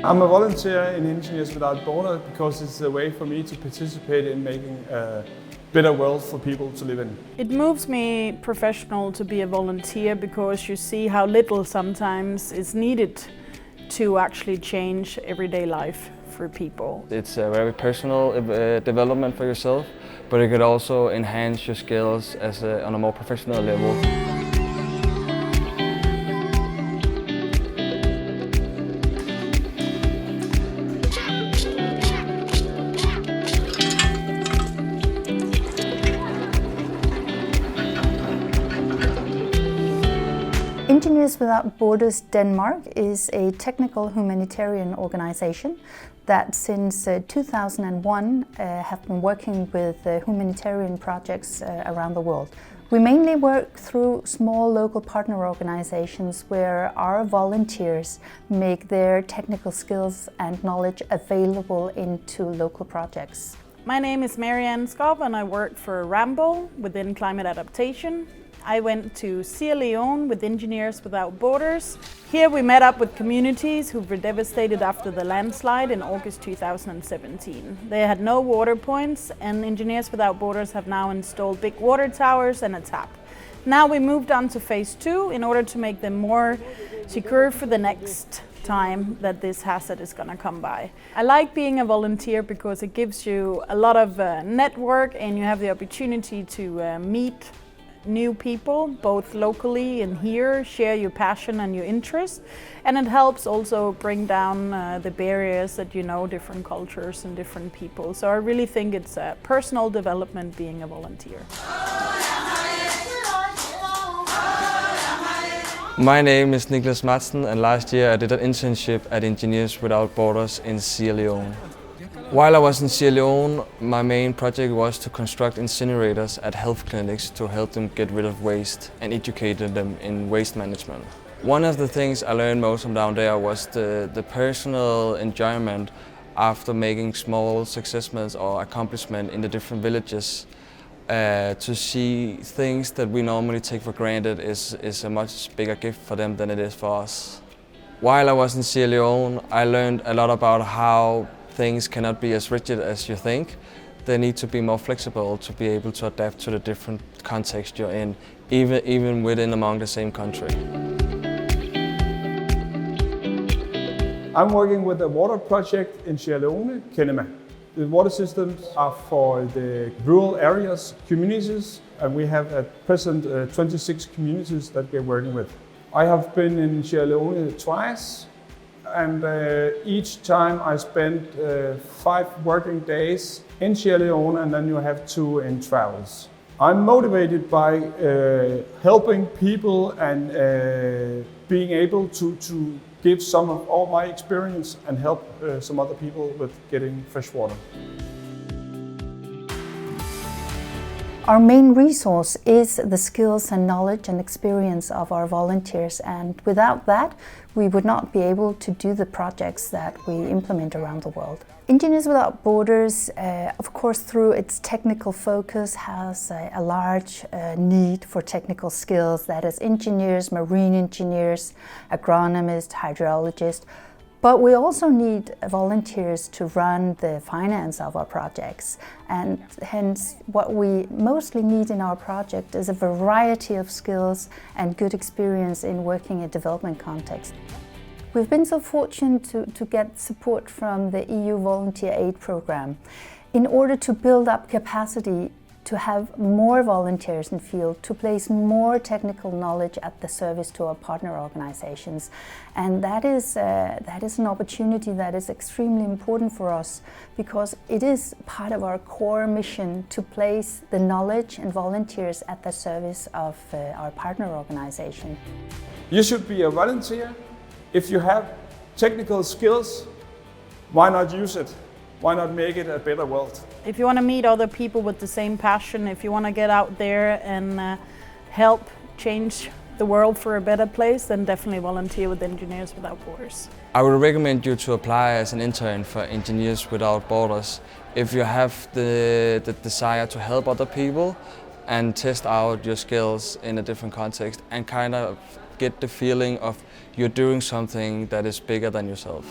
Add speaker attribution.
Speaker 1: I'm a volunteer in Engineers Without Borders because it's a way for me to participate in making a better world for people to live in.
Speaker 2: It moves me professional to be a volunteer because you see how little sometimes is needed to actually change everyday life for people.
Speaker 3: It's a very personal development for yourself, but it could also enhance your skills on a more professional level.
Speaker 4: Engineers Without Borders Denmark is a technical humanitarian organization that since 2001 have been working with humanitarian projects around the world. We mainly work through small local partner organizations where our volunteers make their technical skills and knowledge available into local projects.
Speaker 2: My name is Eno Krogh and I work for Rambo within climate adaptation. I went to Sierra Leone with Engineers Without Borders. Here we met up with communities who were devastated after the landslide in August 2017. They had no water points, and Engineers Without Borders have now installed big water towers and a tap. Now we moved on to phase 2 in order to make them more secure for the next time that this hazard is going to come by. I like being a volunteer because it gives you a lot of network, and you have the opportunity to meet new people, both locally and here, share your passion and your interest, and it helps also bring down the barriers that different cultures and different people. So I really think it's a personal development being a volunteer.
Speaker 3: My name is Niklas Madsen, and last year I did an internship at Engineers Without Borders in Sierra Leone. While I was in Sierra Leone, my main project was to construct incinerators at health clinics to help them get rid of waste and educate them in waste management. One of the things I learned most from down there was the personal enjoyment after making small successes or accomplishments in the different villages. To see things that we normally take for granted is a much bigger gift for them than it is for us. While I was in Sierra Leone, I learned a lot about how things cannot be as rigid as you think. They need to be more flexible to be able to adapt to the different context you're in, even within among the same country.
Speaker 1: I'm working with a water project in Sierra Leone, Kenema. The water systems are for the rural areas, communities, and we have at present 26 communities that we're working with. I have been in Sierra Leone twice, and each time I spent 5 working days in Sierra Leone, and then you have 2 in travels. I'm motivated by helping people and being able to give some of all my experience and help some other people with getting fresh water.
Speaker 4: Our main resource is the skills and knowledge and experience of our volunteers, and without that we would not be able to do the projects that we implement around the world. Engineers Without Borders, of course, through its technical focus, has a large need for technical skills, that is engineers, marine engineers, agronomists, hydrologists. But we also need volunteers to run the finance of our projects, and hence what we mostly need in our project is a variety of skills and good experience in working in development context. We've been so fortunate to get support from the EU Volunteer Aid Program in order to build up capacity to have more volunteers in field, to place more technical knowledge at the service to our partner organizations. And that is an opportunity that is extremely important for us, because it is part of our core mission to place the knowledge and volunteers at the service of our partner organization.
Speaker 1: You should be a volunteer. If you have technical skills, why not use it? Why not make it a better world?
Speaker 2: If you want to meet other people with the same passion, if you want to get out there and help change the world for a better place, then definitely volunteer with Engineers Without Borders.
Speaker 3: I would recommend you to apply as an intern for Engineers Without Borders if you have the desire to help other people and test out your skills in a different context and kind of get the feeling of you're doing something that is bigger than yourself.